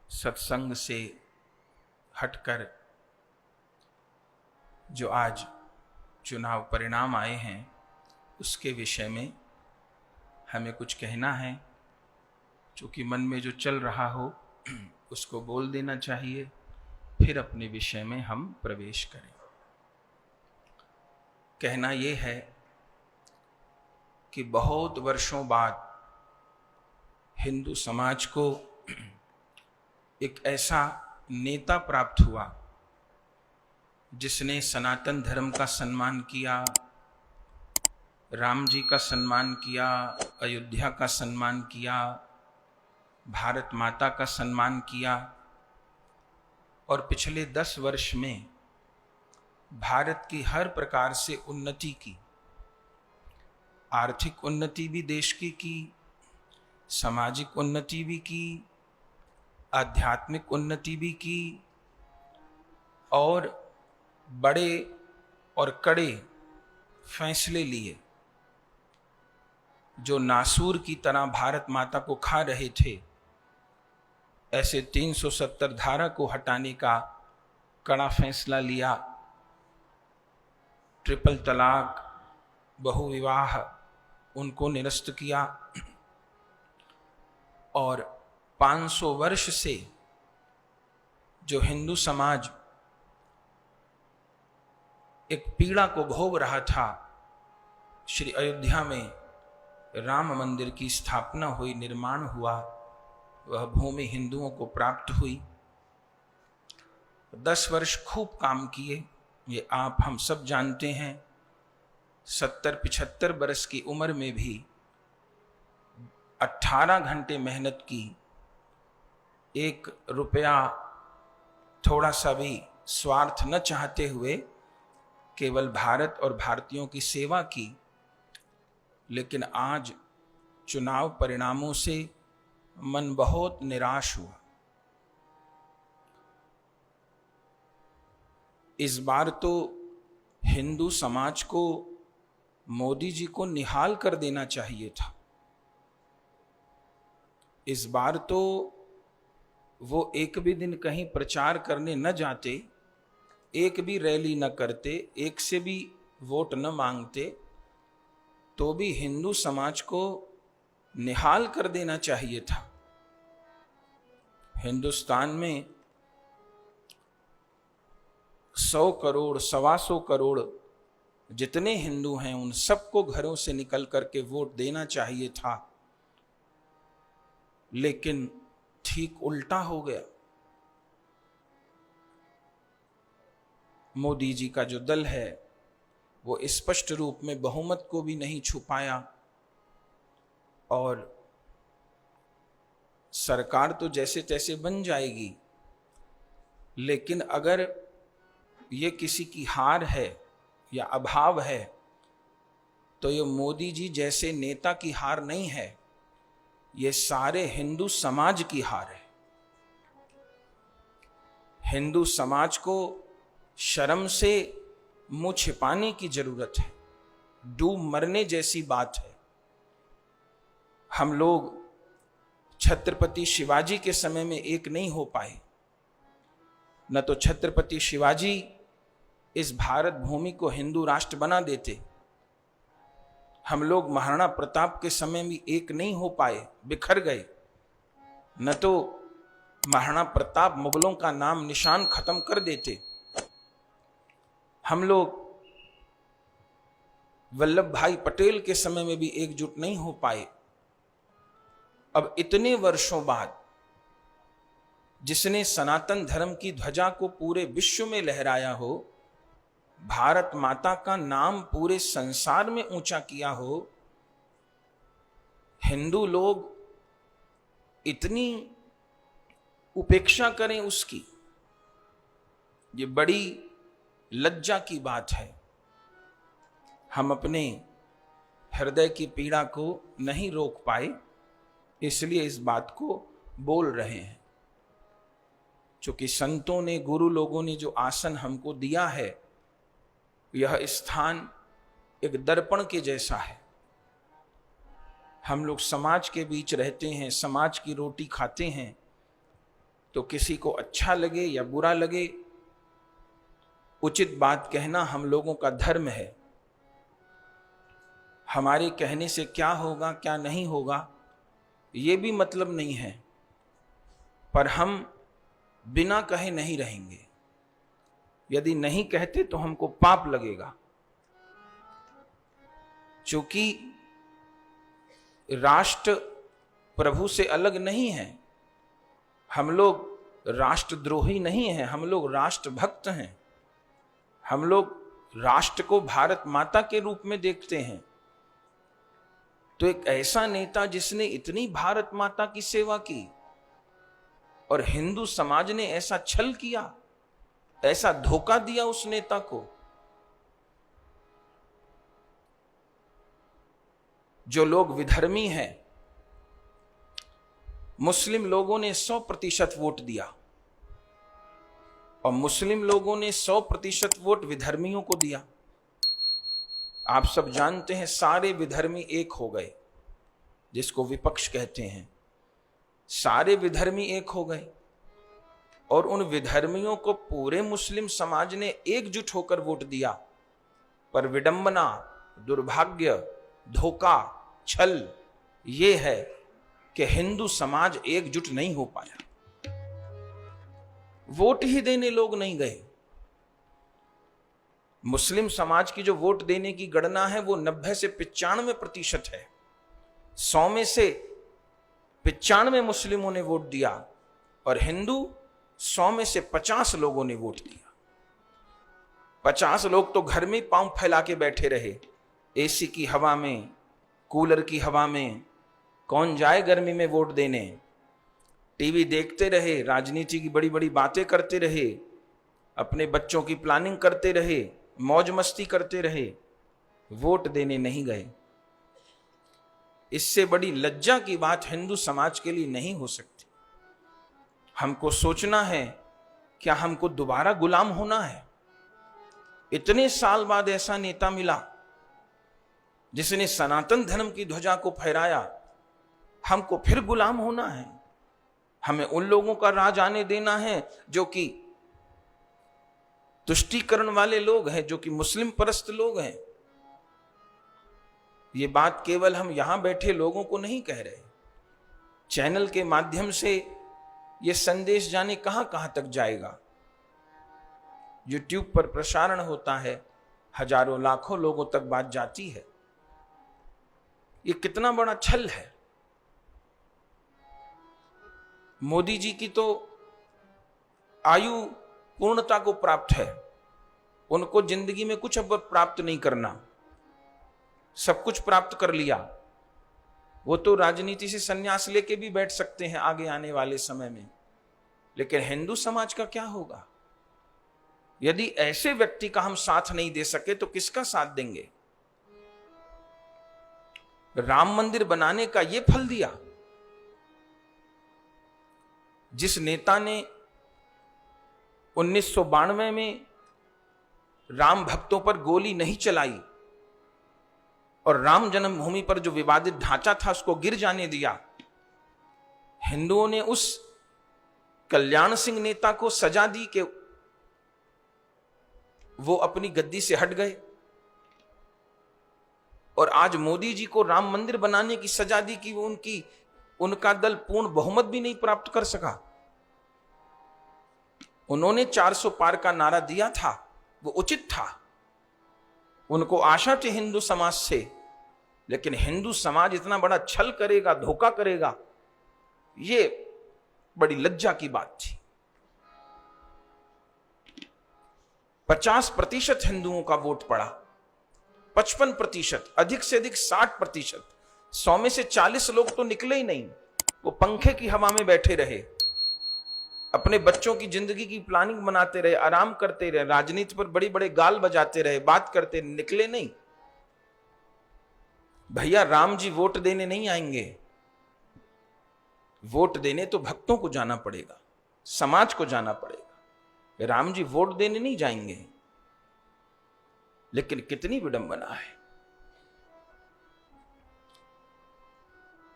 सत्संग से हटकर जो आज चुनाव परिणाम आए हैं उसके विषय में हमें कुछ कहना है। चूँकि मन में जो चल रहा हो उसको बोल देना चाहिए, फिर अपने विषय में हम प्रवेश करें। कहना ये है कि बहुत वर्षों बाद हिंदू समाज को एक ऐसा नेता प्राप्त हुआ जिसने सनातन धर्म का सम्मान किया, राम जी का सम्मान किया, अयोध्या का सम्मान किया, भारत माता का सम्मान किया और पिछले 10 वर्ष में भारत की हर प्रकार से उन्नति की। आर्थिक उन्नति भी देश की, सामाजिक उन्नति भी की, आध्यात्मिक उन्नति भी की और बड़े और कड़े फैसले लिए। जो नासूर की तरह भारत माता को खा रहे थे, ऐसे 370 धारा को हटाने का कड़ा फैसला लिया। ट्रिपल तलाक, बहुविवाह, उनको निरस्त किया और 500 वर्ष से जो हिंदू समाज एक पीड़ा को भोग रहा था, श्री अयोध्या में राम मंदिर की स्थापना हुई, निर्माण हुआ, वह भूमि हिंदुओं को प्राप्त हुई। 10 वर्ष खूब काम किए, ये आप हम सब जानते हैं। 70-75 बरस की उम्र में भी 18 घंटे मेहनत की, 1 रुपया थोड़ा सा भी स्वार्थ न चाहते हुए केवल भारत और भारतीयों की सेवा की। लेकिन आज चुनाव परिणामों से मन बहुत निराश हुआ। इस बार तो हिंदू समाज को मोदी जी को निहाल कर देना चाहिए था। इस बार तो वो एक भी दिन कहीं प्रचार करने न जाते, एक भी रैली न करते, एक से भी वोट न मांगते, तो भी हिंदू समाज को निहाल कर देना चाहिए था। हिंदुस्तान में 100 करोड़, 125 करोड़ जितने हिंदू हैं, उन सबको घरों से निकल करके वोट देना चाहिए था। लेकिन ठीक उल्टा हो गया। मोदी जी का जो दल है वो स्पष्ट रूप में बहुमत को भी नहीं छुपाया और सरकार तो जैसे तैसे बन जाएगी, लेकिन अगर ये किसी की हार है या अभाव है तो ये मोदी जी जैसे नेता की हार नहीं है, ये सारे हिंदू समाज की हार है। हिंदू समाज को शर्म से मुंह छिपाने की जरूरत है, डूब मरने जैसी बात है। हम लोग छत्रपति शिवाजी के समय में एक नहीं हो पाए। न तो छत्रपति शिवाजी इस भारत भूमि को हिंदू राष्ट्र बना देते, हम लोग महाराणा प्रताप के समय में एक नहीं हो पाए, बिखर गए। न तो महाराणा प्रताप मुगलों का नाम निशान खत्म कर देते, हम लोग वल्लभ भाई पटेल के समय में भी एकजुट नहीं हो पाए। अब इतने वर्षों बाद जिसने सनातन धर्म की ध्वजा को पूरे विश्व में लहराया हो, भारत माता का नाम पूरे संसार में ऊंचा किया हो, हिंदू लोग इतनी उपेक्षा करें उसकी, ये बड़ी लज्जा की बात है। हम अपने हृदय की पीड़ा को नहीं रोक पाए, इसलिए इस बात को बोल रहे हैं। क्योंकि संतों ने, गुरु लोगों ने जो आसन हमको दिया है, यह स्थान एक दर्पण के जैसा है। हम लोग समाज के बीच रहते हैं, समाज की रोटी खाते हैं, तो किसी को अच्छा लगे या बुरा लगे, उचित बात कहना हम लोगों का धर्म है। हमारे कहने से क्या होगा क्या नहीं होगा ये भी मतलब नहीं है, पर हम बिना कहे नहीं रहेंगे। यदि नहीं कहते तो हमको पाप लगेगा, क्योंकि राष्ट्र प्रभु से अलग नहीं है। हम लोग राष्ट्रद्रोही नहीं हैं, हम लोग राष्ट्र भक्त हैं। हम लोग राष्ट्र को भारत माता के रूप में देखते हैं। तो एक ऐसा नेता जिसने इतनी भारत माता की सेवा की और हिंदू समाज ने ऐसा छल किया, ऐसा धोखा दिया उस नेता को। जो लोग विधर्मी हैं, मुस्लिम लोगों ने 100% वोट दिया और मुस्लिम लोगों ने 100% वोट विधर्मियों को दिया। आप सब जानते हैं सारे विधर्मी एक हो गए, जिसको विपक्ष कहते हैं। सारे विधर्मी एक हो गए और उन विधर्मियों को पूरे मुस्लिम समाज ने एकजुट होकर वोट दिया। पर विडंबना, दुर्भाग्य, धोखा, छल ये है कि हिंदू समाज एकजुट नहीं हो पाया। वोट ही देने लोग नहीं गए। मुस्लिम समाज की जो वोट देने की गणना है वो 90 से 95% है। 100 में से 95 मुस्लिमों ने वोट दिया और हिंदू 100 में से 50 लोगों ने वोट दिया। 50 लोग तो घर में पांव फैला के बैठे रहे, एसी की हवा में, कूलर की हवा में। कौन जाए गर्मी में वोट देने? टीवी देखते रहे, राजनीति की बड़ी बड़ी बातें करते रहे, अपने बच्चों की प्लानिंग करते रहे, मौज मस्ती करते रहे, वोट देने नहीं गए। इससे बड़ी लज्जा की बात हिंदू समाज के लिए नहीं हो सकती। हमको सोचना है, क्या हमको दोबारा गुलाम होना है? इतने साल बाद ऐसा नेता मिला जिसने सनातन धर्म की ध्वजा को फहराया, हमको फिर गुलाम होना है? हमें उन लोगों का राज आने देना है जो कि तुष्टीकरण वाले लोग हैं, जो कि मुस्लिम परस्त लोग हैं? ये बात केवल हम यहां बैठे लोगों को नहीं कह रहे, चैनल के माध्यम से ये संदेश जाने कहां कहां तक जाएगा। यूट्यूब पर प्रसारण होता है, हजारों लाखों लोगों तक बात जाती है। ये कितना बड़ा छल है। मोदी जी की तो आयु पूर्णता को प्राप्त है, उनको जिंदगी में कुछ अब प्राप्त नहीं करना, सब कुछ प्राप्त कर लिया। वो तो राजनीति से संन्यास लेके भी बैठ सकते हैं आगे आने वाले समय में। लेकिन हिंदू समाज का क्या होगा? यदि ऐसे व्यक्ति का हम साथ नहीं दे सके तो किसका साथ देंगे? राम मंदिर बनाने का ये फल दिया। जिस नेता ने 1992 में राम भक्तों पर गोली नहीं चलाई और राम जन्मभूमि पर जो विवादित ढांचा था उसको गिर जाने दिया, हिंदुओं ने उस कल्याण सिंह नेता को सजा दी कि वो अपनी गद्दी से हट गए। और आज मोदी जी को राम मंदिर बनाने की सजा दी कि वो उनका दल पूर्ण बहुमत भी नहीं प्राप्त कर सका। उन्होंने 400 पार का नारा दिया था, वो उचित था, उनको आशा थी हिंदू समाज से। लेकिन हिंदू समाज इतना बड़ा छल करेगा, धोखा करेगा, ये बड़ी लज्जा की बात थी। 50% हिंदुओं का वोट पड़ा, 55%, अधिक से अधिक 60%। 100 में से 40 लोग तो निकले ही नहीं, वो पंखे की हवा में बैठे रहे, अपने बच्चों की जिंदगी की प्लानिंग बनाते रहे, आराम करते रहे, राजनीति पर बड़ी बड़े गाल बजाते रहे, बात करते, निकले नहीं। भैया राम जी वोट देने नहीं आएंगे। वोट देने तो भक्तों को जाना पड़ेगा, समाज को जाना पड़ेगा। राम जी वोट देने नहीं जाएंगे। लेकिन कितनी विडंबना है।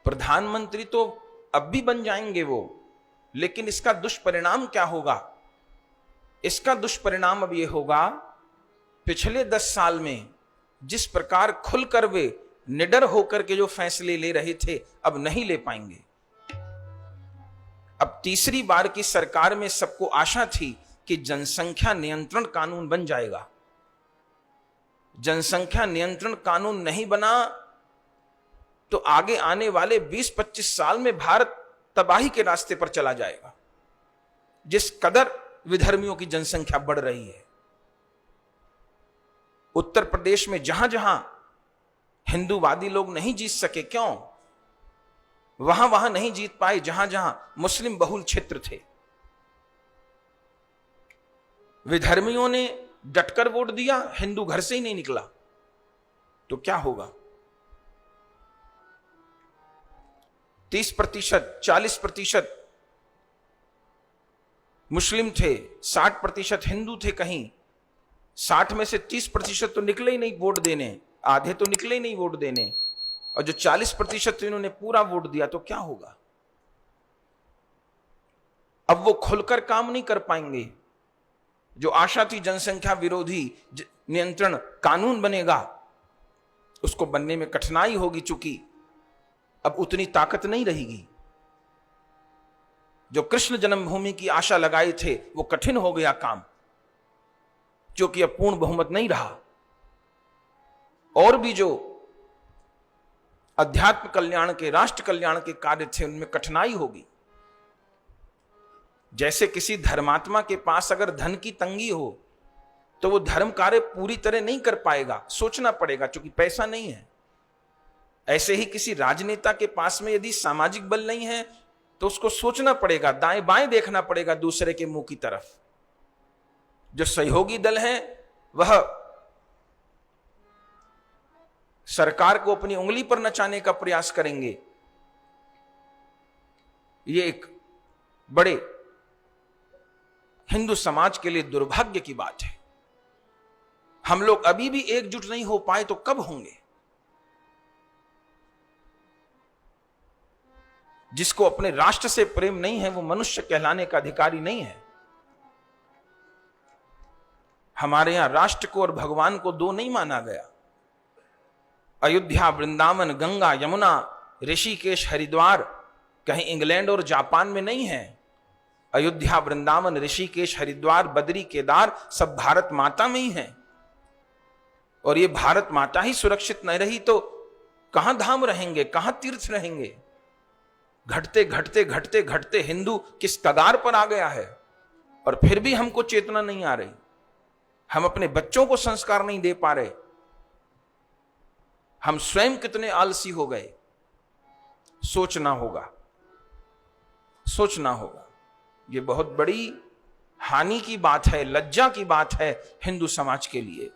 प्रधानमंत्री तो अब भी बन जाएंगे वो, लेकिन इसका दुष्परिणाम क्या होगा? इसका दुष्परिणाम अब यह होगा, पिछले 10 साल में जिस प्रकार खुलकर वे निडर होकर के जो फैसले ले रहे थे, अब नहीं ले पाएंगे। अब तीसरी बार की सरकार में सबको आशा थी कि जनसंख्या नियंत्रण कानून बन जाएगा। जनसंख्या नियंत्रण कानून नहीं बना तो आगे आने वाले 20-25 साल में भारत तबाही के रास्ते पर चला जाएगा, जिस कदर विधर्मियों की जनसंख्या बढ़ रही है। उत्तर प्रदेश में जहां जहां हिंदूवादी लोग नहीं जीत सके, क्यों? वहां वहां नहीं जीत पाए जहां जहां मुस्लिम बहुल क्षेत्र थे। विधर्मियों ने डटकर वोट दिया, हिंदू घर से ही नहीं निकला, तो क्या होगा? 30%, 40% मुस्लिम थे, 60% हिंदू थे। कहीं 60 में से 30% तो निकले ही नहीं वोट देने, आधे तो निकले ही नहीं वोट देने, और जो 40% इन्होंने पूरा वोट दिया, तो क्या होगा? अब वो खुलकर काम नहीं कर पाएंगे। जो आशा थी जनसंख्या विरोधी नियंत्रण कानून बनेगा, उसको बनने में कठिनाई होगी, चूंकि अब उतनी ताकत नहीं रहेगी। जो कृष्ण जन्मभूमि की आशा लगाए थे, वो कठिन हो गया काम, क्योंकि अब पूर्ण बहुमत नहीं रहा। और भी जो अध्यात्म कल्याण के, राष्ट्र कल्याण के कार्य थे, उनमें कठिनाई होगी। जैसे किसी धर्मात्मा के पास अगर धन की तंगी हो तो वो धर्म कार्य पूरी तरह नहीं कर पाएगा, सोचना पड़ेगा, क्योंकि पैसा नहीं है। ऐसे ही किसी राजनेता के पास में यदि सामाजिक बल नहीं है तो उसको सोचना पड़ेगा, दाएं बाएं देखना पड़ेगा दूसरे के मुंह की तरफ। जो सहयोगी दल है वह सरकार को अपनी उंगली पर नचाने का प्रयास करेंगे। ये एक बड़े हिंदू समाज के लिए दुर्भाग्य की बात है। हम लोग अभी भी एकजुट नहीं हो पाए तो कब होंगे? जिसको अपने राष्ट्र से प्रेम नहीं है, वो मनुष्य कहलाने का अधिकारी नहीं है। हमारे यहां राष्ट्र को और भगवान को दो नहीं माना गया। अयोध्या, वृंदावन, गंगा, यमुना, ऋषिकेश, हरिद्वार कहीं इंग्लैंड और जापान में नहीं है। अयोध्या, वृंदावन, ऋषिकेश, हरिद्वार, बद्री, केदार सब भारत माता में ही है। और ये भारत माता ही सुरक्षित नहीं रही तो कहां धाम रहेंगे, कहां तीर्थ रहेंगे? घटते घटते घटते घटते हिंदू किस कगार पर आ गया है, और फिर भी हमको चेतना नहीं आ रही। हम अपने बच्चों को संस्कार नहीं दे पा रहे। हम स्वयं कितने आलसी हो गए। सोचना होगा, सोचना होगा। यह बहुत बड़ी हानि की बात है, लज्जा की बात है हिंदू समाज के लिए।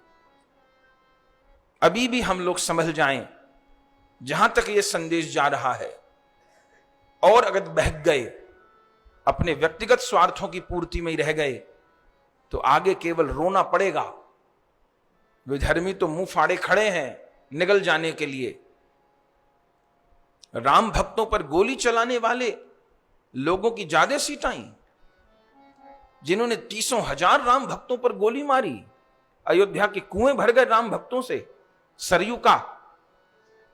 अभी भी हम लोग समझ जाएं, जहां तक यह संदेश जा रहा है, और अगर बहक गए, अपने व्यक्तिगत स्वार्थों की पूर्ति में ही रह गए, तो आगे केवल रोना पड़ेगा। विधर्मी तो मुंह फाड़े खड़े हैं निगल जाने के लिए। राम भक्तों पर गोली चलाने वाले लोगों की ज्यादा सीट आई, जिन्होंने 30,000 राम भक्तों पर गोली मारी। अयोध्या के कुएं भर गए राम भक्तों से, सरयू का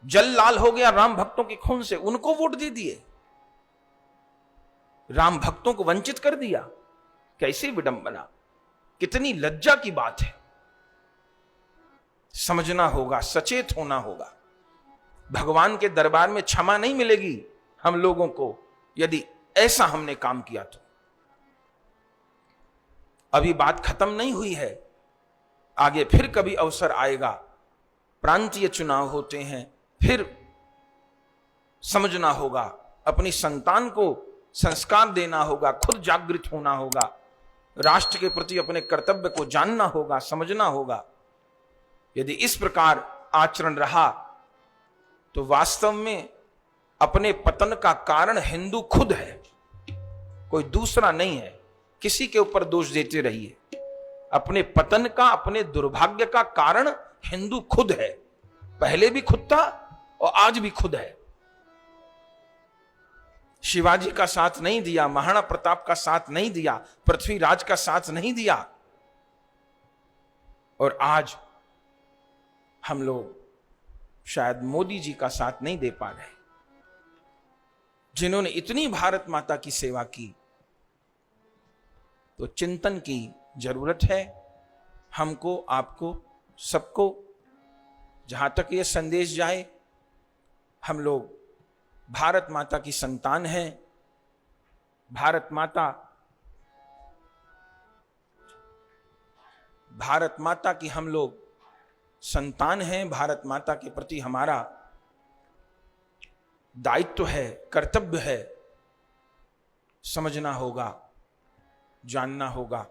जल लाल हो गया राम भक्तों के खून से, उनको वोट दे दिए, राम भक्तों को वंचित कर दिया। कैसी विडंबना, कितनी लज्जा की बात है। समझना होगा, सचेत होना होगा। भगवान के दरबार में क्षमा नहीं मिलेगी हम लोगों को यदि ऐसा हमने काम किया तो। अभी बात खत्म नहीं हुई है, आगे फिर कभी अवसर आएगा। प्रांतीय चुनाव होते हैं, फिर समझना होगा, अपनी संतान को संस्कार देना होगा, खुद जागृत होना होगा, राष्ट्र के प्रति अपने कर्तव्य को जानना होगा, समझना होगा। यदि इस प्रकार आचरण रहा तो वास्तव में अपने पतन का कारण हिंदू खुद है, कोई दूसरा नहीं है। किसी के ऊपर दोष देते रहिए, अपने पतन का, अपने दुर्भाग्य का कारण हिंदू खुद है। पहले भी खुद था और आज भी खुद है। शिवाजी का साथ नहीं दिया, महाराणा प्रताप का साथ नहीं दिया, पृथ्वीराज का साथ नहीं दिया, और आज हम लोग शायद मोदी जी का साथ नहीं दे पा रहे, जिन्होंने इतनी भारत माता की सेवा की। तो चिंतन की जरूरत है हमको, आपको, सबको। जहां तक यह संदेश जाए, हम लोग भारत माता की संतान हैं। भारत माता की हम लोग संतान हैं। भारत माता के प्रति हमारा दायित्व है, कर्तव्य है। समझना होगा, जानना होगा।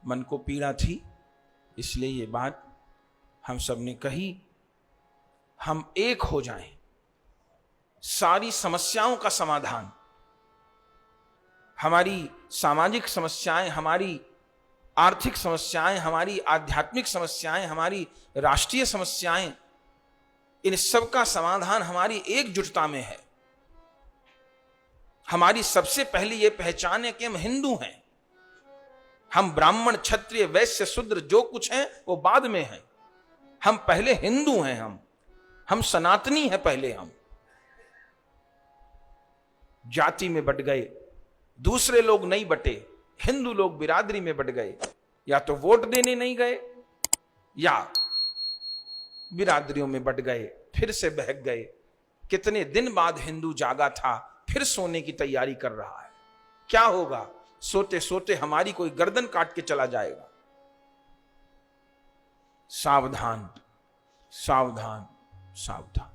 मन को पीड़ा थी, इसलिए ये बात हम सब ने कही। हम एक हो जाएं, सारी समस्याओं का समाधान, हमारी सामाजिक समस्याएं, हमारी आर्थिक समस्याएं, हमारी आध्यात्मिक समस्याएं, हमारी राष्ट्रीय समस्याएं, इन सब का समाधान हमारी एकजुटता में है। हमारी सबसे पहली यह पहचान है कि हम हिंदू हैं। हम ब्राह्मण, क्षत्रिय, वैश्य, शूद्र जो कुछ हैं वो बाद में हैं। हम पहले हिंदू हैं। हम सनातनी हैं पहले। हम जाति में बट गए, दूसरे लोग नहीं बटे, हिंदू लोग बिरादरी में बट गए। या तो वोट देने नहीं गए या बिरादरियों में बट गए, फिर से बहक गए। कितने दिन बाद हिंदू जागा था, फिर सोने की तैयारी कर रहा है। क्या होगा? सोते सोते हमारी कोई गर्दन काट के चला जाएगा। सावधान, सावधान, सावधान।